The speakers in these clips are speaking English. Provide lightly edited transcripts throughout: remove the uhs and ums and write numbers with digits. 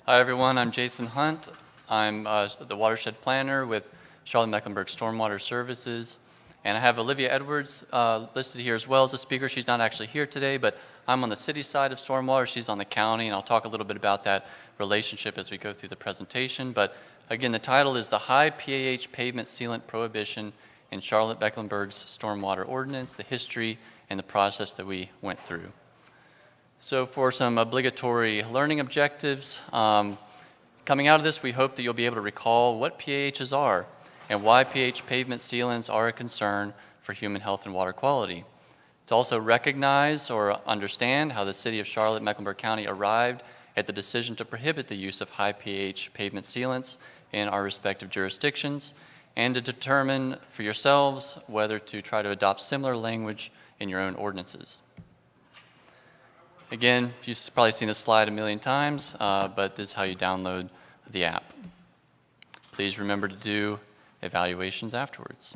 Hi everyone, I'm Jason Hunt. I'm the watershed planner with Charlotte-Mecklenburg Stormwater Services. And I have Olivia Edwards listed here as well as a speaker. She's not actually here today, but I'm on the city side of stormwater. She's on the county, and I'll talk a little bit about that relationship as we go through the presentation. But again, the title is the High PAH Pavement Sealant Prohibition in Charlotte-Mecklenburg's Stormwater Ordinance, the history and the process that we went through. So for some obligatory learning objectives, coming out of this, we hope that you'll be able to recall what PAHs are and why PAH pavement sealants are a concern for human health and water quality. To also recognize or understand how the city of Charlotte-Mecklenburg County arrived at the decision to prohibit the use of high pH pavement sealants in our respective jurisdictions, and to determine for yourselves whether to try to adopt similar language in your own ordinances. Again, you've probably seen this slide a million times, but this is how you download the app. Please remember to do evaluations afterwards.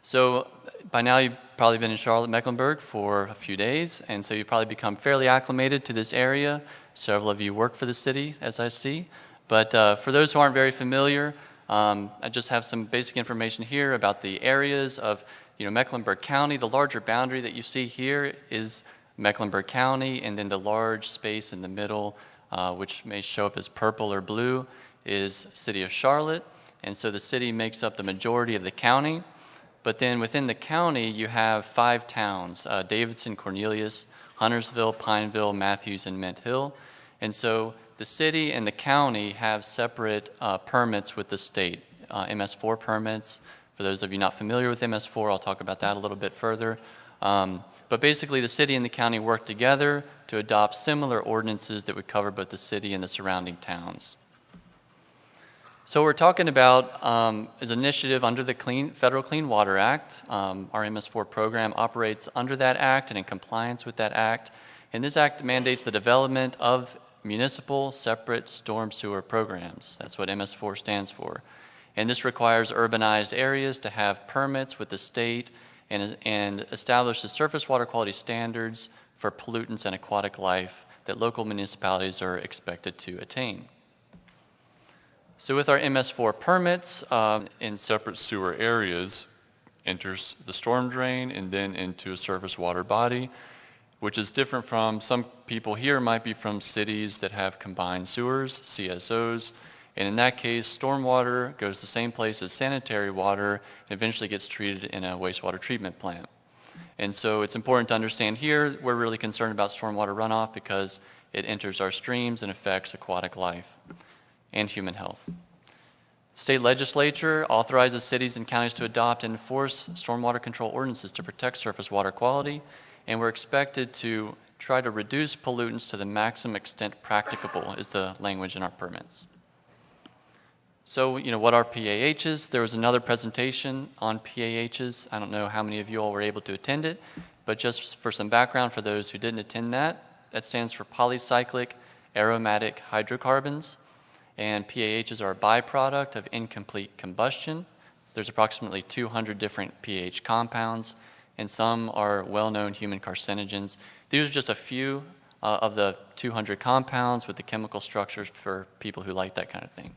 So by now you've probably been in Charlotte-Mecklenburg for a few days, and so you've probably become fairly acclimated to this area. Several of you work for the city, as I see. But for those who aren't very familiar, I just have some basic information here about the areas of Mecklenburg County. The larger boundary that you see here is Mecklenburg County, and then the large space in the middle, which may show up as purple or blue, is City of Charlotte. And so the city makes up the majority of the county. But then within the county, you have 5 towns, Davidson, Cornelius, Huntersville, Pineville, Matthews, and Mint Hill. And so the city and the county have separate permits with the state, MS4 permits. For those of you not familiar with MS4, I'll talk about that a little bit further. But basically, the city and the county work together to adopt similar ordinances that would cover both the city and the surrounding towns. So what we're talking about is an initiative under the Federal Clean Water Act. Our MS4 program operates under that act and in compliance with that act. And this act mandates the development of municipal separate storm sewer programs. That's what MS4 stands for. And this requires urbanized areas to have permits with the state and establishes surface water quality standards for pollutants and aquatic life that local municipalities are expected to attain. So with our MS4 permits, in separate sewer areas, enters the storm drain and then into a surface water body, which is different from some people here might be from cities that have combined sewers, CSOs, and in that case, stormwater goes the same place as sanitary water and eventually gets treated in a wastewater treatment plant. And so it's important to understand here, we're really concerned about stormwater runoff because it enters our streams and affects aquatic life and human health. State legislature authorizes cities and counties to adopt and enforce stormwater control ordinances to protect surface water quality, and we're expected to try to reduce pollutants to the maximum extent practicable is the language in our permits. So, what are PAHs? There was another presentation on PAHs. I don't know how many of you all were able to attend it, but just for some background for those who didn't attend that stands for polycyclic aromatic hydrocarbons. And PAHs are a byproduct of incomplete combustion. There's approximately 200 different PAH compounds, and some are well-known human carcinogens. These are just a few of the 200 compounds with the chemical structures for people who like that kind of thing.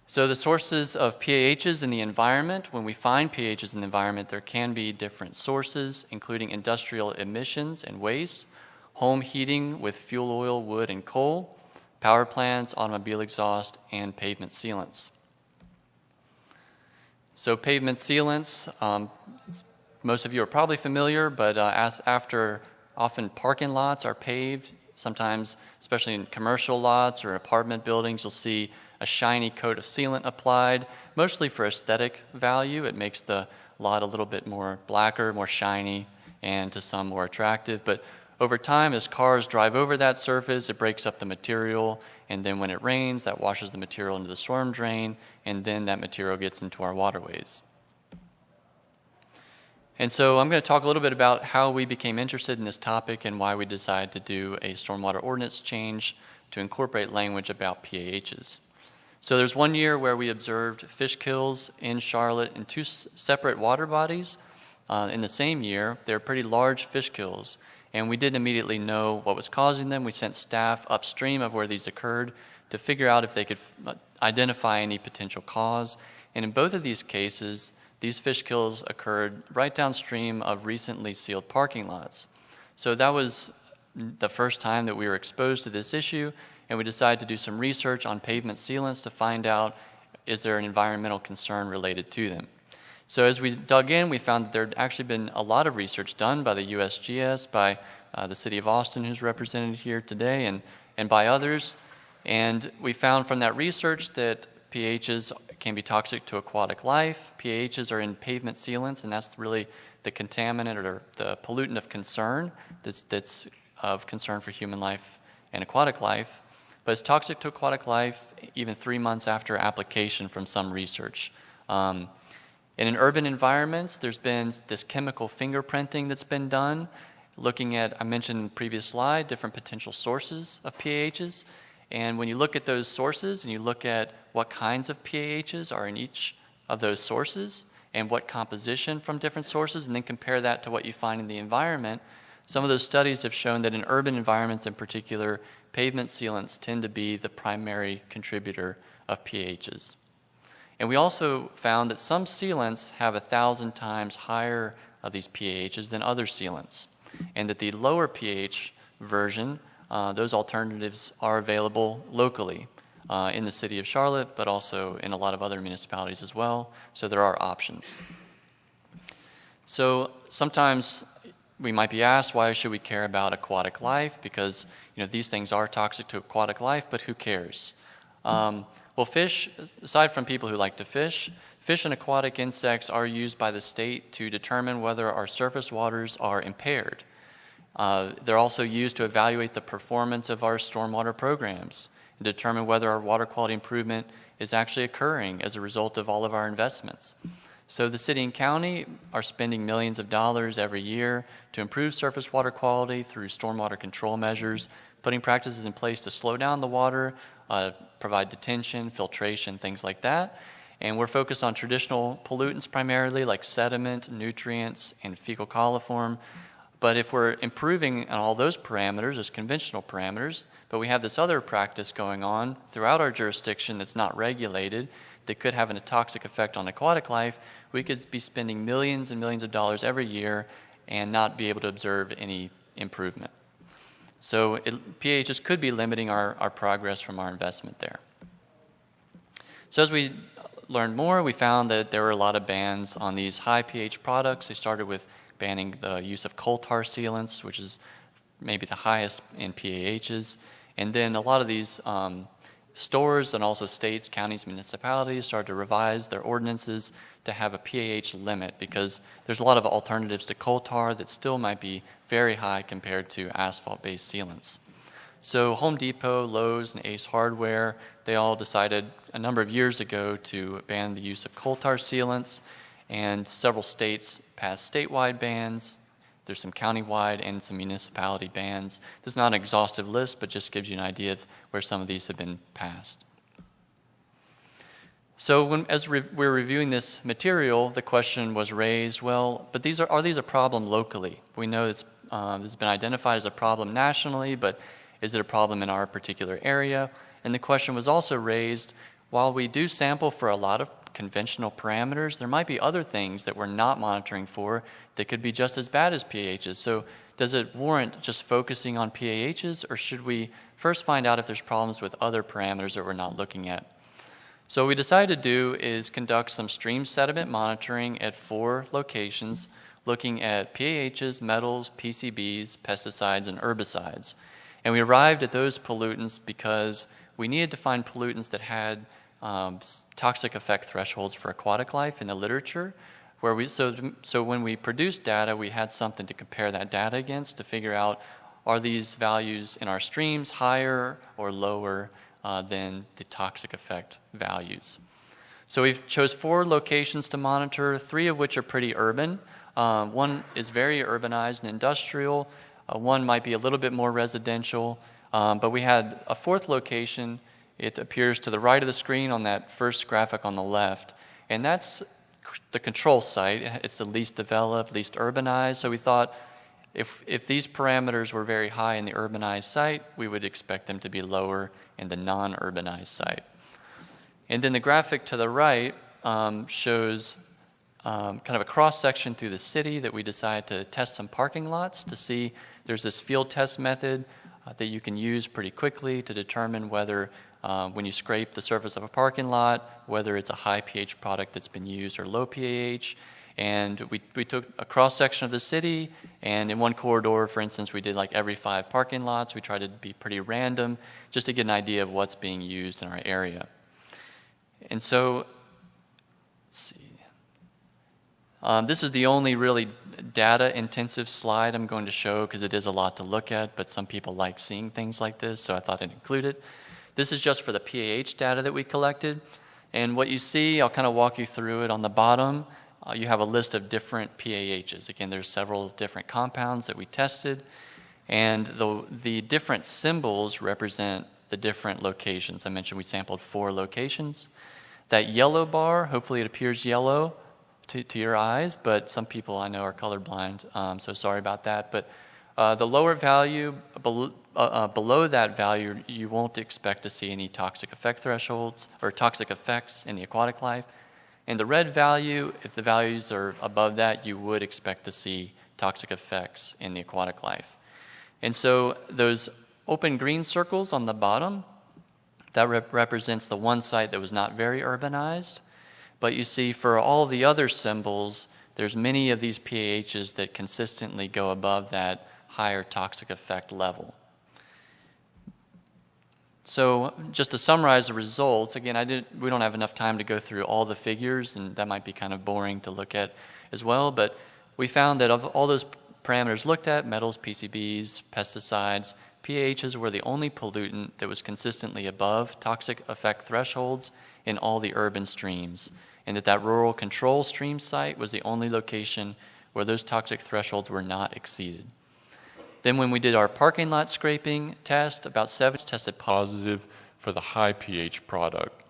So the sources of PAHs in the environment, when we find PAHs in the environment, there can be different sources, including industrial emissions and waste, home heating with fuel oil, wood, and coal, power plants, automobile exhaust, and pavement sealants. So pavement sealants, most of you are probably familiar, but after often parking lots are paved, sometimes, especially in commercial lots or apartment buildings, you'll see a shiny coat of sealant applied, mostly for aesthetic value. It makes the lot a little bit more blacker, more shiny, and to some more attractive. But over time, as cars drive over that surface, it breaks up the material, and then when it rains, that washes the material into the storm drain, and then that material gets into our waterways. And so I'm going to talk a little bit about how we became interested in this topic and why we decided to do a stormwater ordinance change to incorporate language about PAHs. So there's one year where we observed fish kills in Charlotte in 2 separate water bodies. In the same year, they're pretty large fish kills. and we didn't immediately know what was causing them. We sent staff upstream of where these occurred to figure out if they could identify any potential cause. And in both of these cases, these fish kills occurred right downstream of recently sealed parking lots. So that was the first time that we were exposed to this issue, and we decided to do some research on pavement sealants to find out, is there an environmental concern related to them? So as we dug in, we found that there had actually been a lot of research done by the USGS, by the City of Austin, who's represented here today, and by others. And we found from that research that PAHs can be toxic to aquatic life. PAHs are in pavement sealants, and that's really the contaminant or the pollutant of concern that's of concern for human life and aquatic life. But it's toxic to aquatic life even 3 months after application from some research. And in urban environments, there's been this chemical fingerprinting that's been done, looking at, I mentioned in the previous slide, different potential sources of PAHs. And when you look at those sources and you look at what kinds of PAHs are in each of those sources and what composition from different sources, and then compare that to what you find in the environment, some of those studies have shown that in urban environments in particular, pavement sealants tend to be the primary contributor of PAHs. And we also found that some sealants have 1,000 times higher of these PAHs than other sealants, and that the lower pH version, those alternatives are available locally in the city of Charlotte, but also in a lot of other municipalities as well, so there are options. So sometimes we might be asked, why should we care about aquatic life? Because these things are toxic to aquatic life, but who cares? Well, fish, aside from people who like to fish and aquatic insects are used by the state to determine whether our surface waters are impaired. They're also used to evaluate the performance of our stormwater programs and determine whether our water quality improvement is actually occurring as a result of all of our investments. So the city and county are spending millions of dollars every year to improve surface water quality through stormwater control measures, putting practices in place to slow down the water, provide detention, filtration, things like that. And we're focused on traditional pollutants primarily, like sediment, nutrients, and fecal coliform. But if we're improving on all those parameters as conventional parameters, but we have this other practice going on throughout our jurisdiction that's not regulated, that could have a toxic effect on aquatic life, we could be spending millions and millions of dollars every year and not be able to observe any improvement. So PAHs could be limiting our progress from our investment there. So as we learned more, we found that there were a lot of bans on these high pH products. They started with banning the use of coal tar sealants, which is maybe the highest in PAHs. And then a lot of these stores and also states, counties, municipalities started to revise their ordinances to have a PAH limit, because there's a lot of alternatives to coal tar that still might be very high compared to asphalt-based sealants. So Home Depot, Lowe's, and Ace Hardware, they all decided a number of years ago to ban the use of coal tar sealants, and several states passed statewide bans. There's some countywide and some municipality bans. This is not an exhaustive list, but just gives you an idea of where some of these have been passed. So as we're reviewing this material, the question was raised, well, but are these a problem locally? We know it's been identified as a problem nationally, but is it a problem in our particular area? And the question was also raised, while we do sample for a lot of conventional parameters, there might be other things that we're not monitoring for that could be just as bad as PAHs. So does it warrant just focusing on PAHs, or should we first find out if there's problems with other parameters that we're not looking at? So what we decided to do is conduct some stream sediment monitoring at 4 locations, looking at PAHs, metals, PCBs, pesticides, and herbicides. And we arrived at those pollutants because we needed to find pollutants that had toxic effect thresholds for aquatic life in the literature, where so when we produced data, we had something to compare that data against to figure out, are these values in our streams higher or lower than the toxic effect values. So we chose 4 locations to monitor, 3 of which are pretty urban. One is very urbanized and industrial. One might be a little bit more residential. But we had a 4th location. It appears to the right of the screen on that first graphic on the left. And that's the control site. It's the least developed, least urbanized. So we thought, If these parameters were very high in the urbanized site, we would expect them to be lower in the non-urbanized site. And then the graphic to the right shows kind of a cross-section through the city that we decided to test some parking lots to see. There's this field test method that you can use pretty quickly to determine whether when you scrape the surface of a parking lot, whether it's a high pH product that's been used or low pH. And we took a cross-section of the city, and in one corridor, for instance, we did like every 5 parking lots. We tried to be pretty random just to get an idea of what's being used in our area. And so, let's see. This is the only really data-intensive slide I'm going to show because it is a lot to look at, but some people like seeing things like this, so I thought I'd include it. This is just for the PAH data that we collected. And what you see, I'll kind of walk you through it on the bottom. You have a list of different PAHs. Again, there's several different compounds that we tested, and the different symbols represent the different locations. I mentioned we sampled 4 locations. That yellow bar, hopefully it appears yellow to your eyes, but some people I know are colorblind, so sorry about that. But the lower value, below that value, you won't expect to see any toxic effect thresholds or toxic effects in the aquatic life. And the red value, if the values are above that, you would expect to see toxic effects in the aquatic life. And so those open green circles on the bottom, that represents the one site that was not very urbanized. But you see for all the other symbols, there's many of these PAHs that consistently go above that higher toxic effect level. So just to summarize the results, again, we don't have enough time to go through all the figures, and that might be kind of boring to look at as well, but we found that of all those parameters looked at, metals, PCBs, pesticides, PAHs were the only pollutant that was consistently above toxic effect thresholds in all the urban streams, and that rural control stream site was the only location where those toxic thresholds were not exceeded. Then when we did our parking lot scraping test, about 7 tested positive for the high pH product.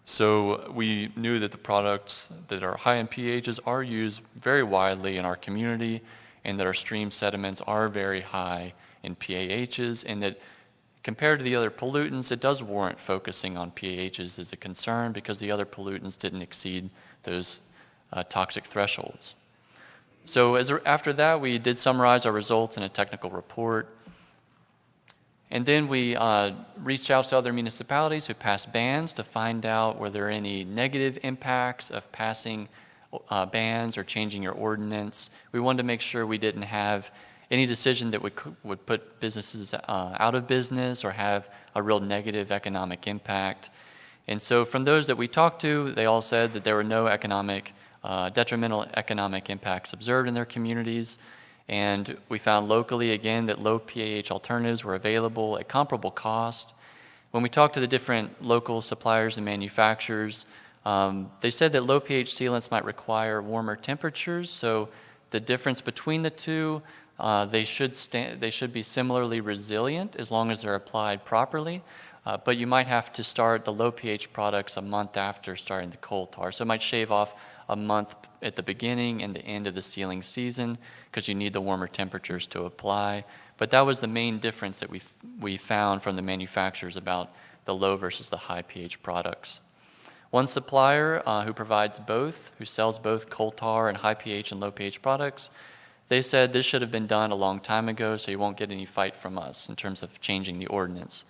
So we knew that the products that are high in pHs are used very widely in our community, and that our stream sediments are very high in PAHs, and that compared to the other pollutants, it does warrant focusing on PAHs as a concern because the other pollutants didn't exceed those toxic thresholds. So after that, we did summarize our results in a technical report. And then we reached out to other municipalities who passed bans to find out were there any negative impacts of passing bans or changing your ordinance. We wanted to make sure we didn't have any decision that would put businesses out of business or have a real negative economic impact. And so from those that we talked to, they all said that there were no detrimental economic impacts observed in their communities. And we found locally, again, that low PAH alternatives were available at comparable cost. When we talked to the different local suppliers and manufacturers, they said that low pH sealants might require warmer temperatures. So the difference between the two, they should be similarly resilient as long as they're applied properly. But you might have to start the low pH products a month after starting the coal tar. So it might shave off a month at the beginning and the end of the sealing season because you need the warmer temperatures to apply. But that was the main difference that we found from the manufacturers about the low versus the high pH products. One supplier who provides both, who sells both coal tar and high pH and low pH products, they said this should have been done a long time ago, so you won't get any fight from us in terms of changing the ordinance.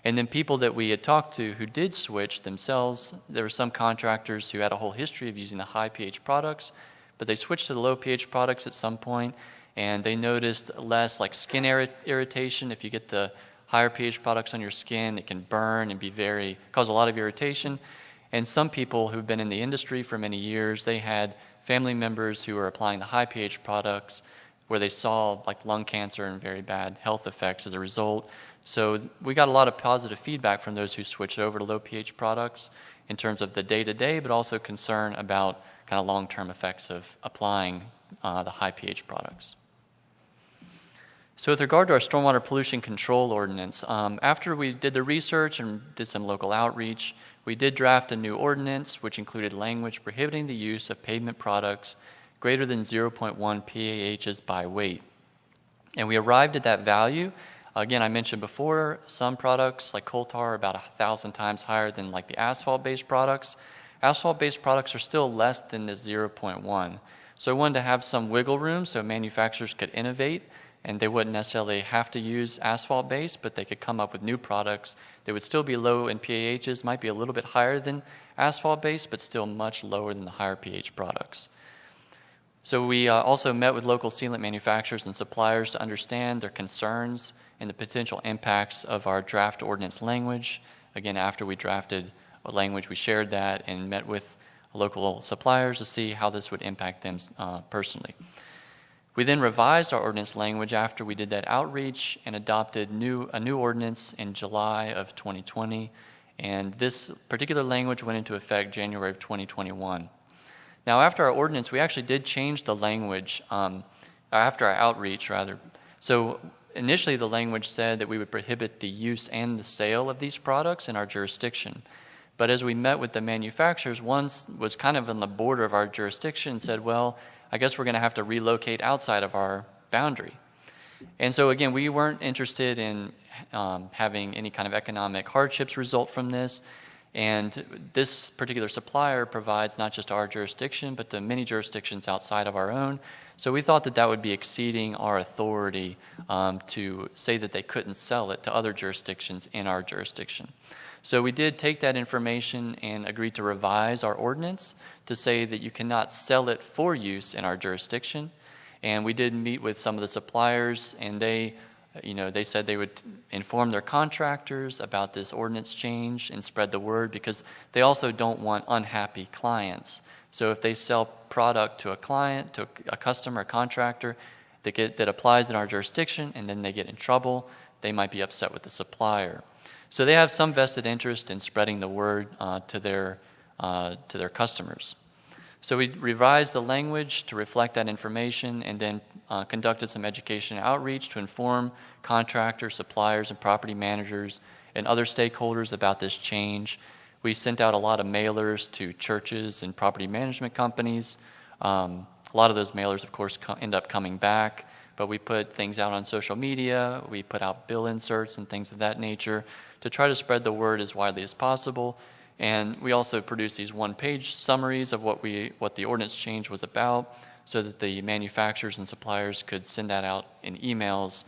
And then people that we had talked to who did switch themselves, there were some contractors who had a whole history of using the high pH products, but they switched to the low pH products at some point, and they noticed less like skin irritation. If you get the higher pH products on your skin, it can burn and cause a lot of irritation. And some people who've been in the industry for many years, they had family members who were applying the high pH products where they saw like lung cancer and very bad health effects as a result. So we got a lot of positive feedback from those who switched over to low pH products in terms of the day-to-day, but also concern about kind of long-term effects of applying the high pH products. So with regard to our Stormwater Pollution Control Ordinance, after we did the research and did some local outreach, we did draft a new ordinance which included language prohibiting the use of pavement products greater than 0.1 PAHs by weight. And we arrived at that value. Again, I mentioned before, some products like coal tar are about 1,000 times higher than like the asphalt-based products. Asphalt-based products are still less than the 0.1. So I wanted to have some wiggle room so manufacturers could innovate, and they wouldn't necessarily have to use asphalt-based, but they could come up with new products that would still be low in PAHs, might be a little bit higher than asphalt-based, but still much lower than the higher pH products. So we also met with local sealant manufacturers and suppliers to understand their concerns and the potential impacts of our draft ordinance language. Again, after we drafted a language, we shared that and met with local suppliers to see how this would impact them personally. We then revised our ordinance language after we did that outreach and adopted a new ordinance in July of 2020, and this particular language went into effect January of 2021. Now, after our ordinance, we actually did change the language, after our outreach, rather. So initially, the language said that we would prohibit the use and the sale of these products in our jurisdiction. But as we met with the manufacturers, one was kind of on the border of our jurisdiction and said, well, I guess we're going to have to relocate outside of our boundary. And so, again, we weren't interested in having any kind of economic hardships result from this. And this particular supplier provides not just our jurisdiction, but to many jurisdictions outside of our own. So we thought that that would be exceeding our authority to say that they couldn't sell it to other jurisdictions in our jurisdiction. So we did take that information and agreed to revise our ordinance to say that you cannot sell it for use in our jurisdiction. And we did meet with some of the suppliers, and they said they would inform their contractors about this ordinance change and spread the word, because they also don't want unhappy clients. So if they sell product to a client, to a customer, a contractor that applies in our jurisdiction, and then they get in trouble, they might be upset with the supplier. So they have some vested interest in spreading the word to their customers. So we revised the language to reflect that information, and then conducted some education and outreach to inform contractors, suppliers, and property managers and other stakeholders about this change. We sent out a lot of mailers to churches and property management companies. A lot of those mailers, of course, end up coming back, but we put things out on social media. We put out bill inserts and things of that nature to try to spread the word as widely as possible. And we also produced these one-page summaries of what the ordinance change was about, so that the manufacturers and suppliers could send that out in emails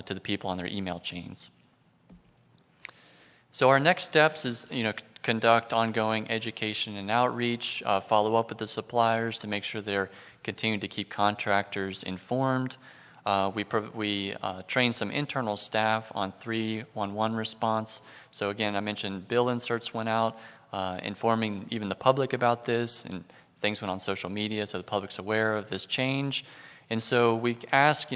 to the people on their email chains. So our next steps is, conduct ongoing education and outreach, follow up with the suppliers to make sure they're continuing to keep contractors informed. We train some internal staff on 311 response. So again, I mentioned bill inserts went out, informing even the public about this, and things went on social media so the public's aware of this change. And so we ask,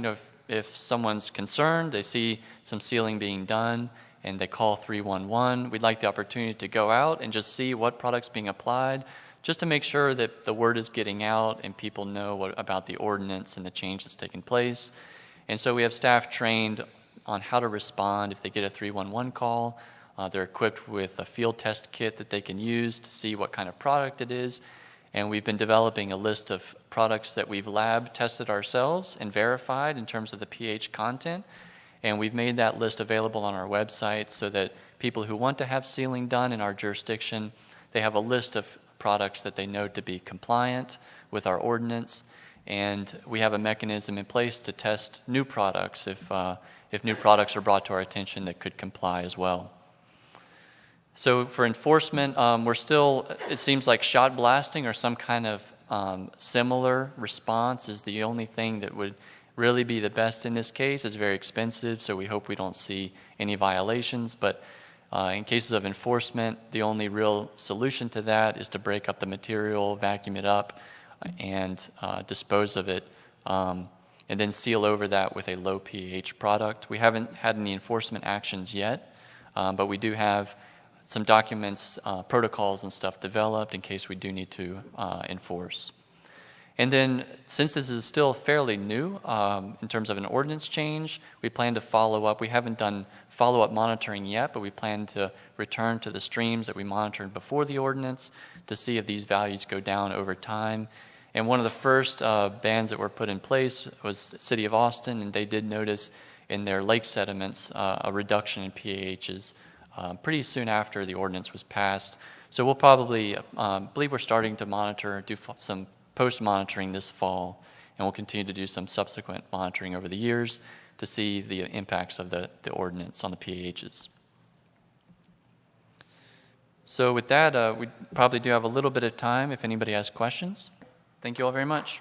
if someone's concerned, they see some sealing being done, and they call 311, we'd like the opportunity to go out and just see what product's being applied, just to make sure that the word is getting out and people know about the ordinance and the change that's taking place. And so we have staff trained on how to respond if they get a 311 call. They're equipped with a field test kit that they can use to see what kind of product it is. And we've been developing a list of products that we've lab tested ourselves and verified in terms of the pH content. And we've made that list available on our website so that people who want to have sealing done in our jurisdiction, they have a list of products that they know to be compliant with our ordinance. And we have a mechanism in place to test new products if new products are brought to our attention that could comply as well. So for enforcement, it seems like shot blasting or some kind of similar response is the only thing that would really be the best in this case. It's very expensive, so we hope we don't see any violations. But in cases of enforcement, the only real solution to that is to break up the material, vacuum it up, and dispose of it, and then seal over that with a low pH product. We haven't had any enforcement actions yet, but we do have some documents, protocols and stuff developed in case we do need to enforce. And then, since this is still fairly new in terms of an ordinance change, we plan to follow up. We haven't done follow-up monitoring yet, but we plan to return to the streams that we monitored before the ordinance to see if these values go down over time. And one of the first bans that were put in place was the City of Austin, and they did notice in their lake sediments a reduction in PAHs pretty soon after the ordinance was passed. So we'll probably, believe we're starting to monitor, do some post-monitoring this fall, and we'll continue to do some subsequent monitoring over the years to see the impacts of the ordinance on the PAHs. So with that, we probably do have a little bit of time if anybody has questions. Thank you all very much.